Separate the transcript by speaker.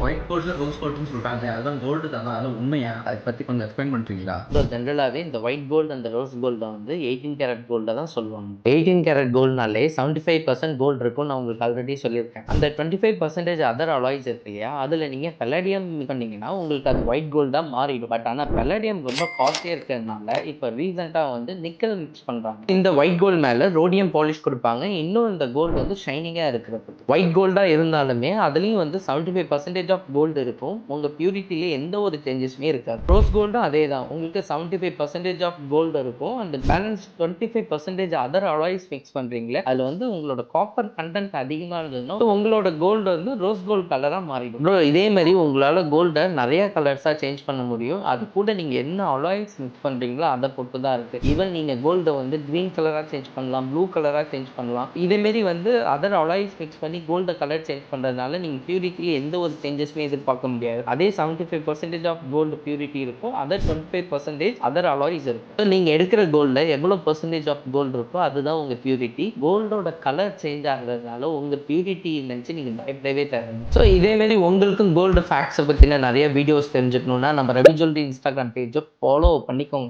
Speaker 1: White gold rose கோல்டுன்னு சொல்றாங்க. அதுதான் gold தானா? அதெல்லாம் உண்மையா? அதை பத்தி கொஞ்சம் எக்ஸ்பிளைன் பண்றீங்களா?
Speaker 2: ஜென்ரலாகவே இந்த ஒயிட் கோல்டு அந்த ரோஸ் கோல்டை வந்து 18 கேரட் கோல்டை தான் சொல்லுவாங்க. 18 கேரட் கோல்டுனாலே 75% கோல்டு இருக்கும்னு நான் உங்களுக்கு ஆல்ரெடி சொல்லியிருக்கேன். அந்த 25% அதர் அலாய்ஸ் இருக்கு இல்லையா, அதில் நீங்கள் பெல்லடியம் பண்ணீங்கன்னா உங்களுக்கு அது ஒயிட் கோல்டாக மாறிடும். பட் ஆனால் பெல்லடியம் ரொம்ப காஸ்ட்லியாக இருக்கிறதுனால இப்போ ரீசெண்டாக வந்து நிக்கல் மிக்ஸ் பண்ணுறாங்க. இந்த ஒயிட் கோல்டு மேலே ரோடியம் பாலிஷ் கொடுப்பாங்க. இன்னும் இந்த கோல்டு வந்து ஷைனிங்காக இருக்கிறது. ஒயிட் கோல்டாக இருந்தாலுமே அதுலேயும் வந்து 75% ஆஃப் கோல்டு இருக்கும். உங்கள் பியூரிட்டிலே எந்த ஒரு சேஞ்சஸுமே இருக்காது. ரோஸ் கோல்டும் அதே தான். உங்களுக்கு 75% ஆஃப் கோல்டு இருக்கும். அந்த பேலன்ஸ் 25% அதர் அலாய்ஸ் மிக்ஸ் பண்ணுறீங்களே, அதில் வந்து உங்களோட காப்பர் கண்டென்ட் அதிகமாக இருந்ததுன்னா உங்களோட கோல்டு வந்து ரோஸ் கோல்டு கலராக மாறிடும். இதே மாதிரி உங்களால் கோல்டை நிறைய கலர்ஸாக சேஞ்ச் பண்ண முடியும். அது கூட நீங்கள் என்ன அலாய்ஸ் மிக்ஸ் பண்ணுறீங்களோ அதை பொறுத்து தான் இருக்குது. ஈவன் நீங்கள் கோல்டை வந்து க்ரீன் கலராக சேஞ்ச் பண்ணலாம், ப்ளூ கலராக சேஞ்ச் பண்ணலாம். இதேமாரி வந்து அதர் அலாய்ஸ் மிக்ஸ் பண்ணி கோல்டை கலர் சேஞ்ச் பண்ணுறதுனால நீங்கள் பியூரிட்டியில் எந்த ஒரு சேஞ்சஸுமே எதிர்பார்க்க முடியாது. அதே 75% ஆஃப் கோல்டு பியூரிட்டி இருக்கும், அதர் 25% அதர் அலாய்ஸ் இருக்கும். ஸோ நீங்கள் எடுக்கிற கோல்டில் எவ்வளோ பர்சன்டேஜ் ஆஃப் கோல்டு இருக்கோ அதுதான் உங்கள் பியூரிட்டி. கோல்டோட கலர் சேஞ்ச் ஆகிறதுனால உங்கள் பியூரிட்டி நினச்சி நீங்கள் பயப்படவே தேவையில்லை. ஸோ இதேமாரி உங்களுக்கும் கோல்டு ஃபேக்ட்ஸை பற்றின நிறைய வீடியோஸ் தெரிஞ்சுக்கணுன்னா நம்ம ரவி ஜுவல்லரி இன்ஸ்டாகிராம் பேஜை ஃபாலோ பண்ணிக்கோங்க.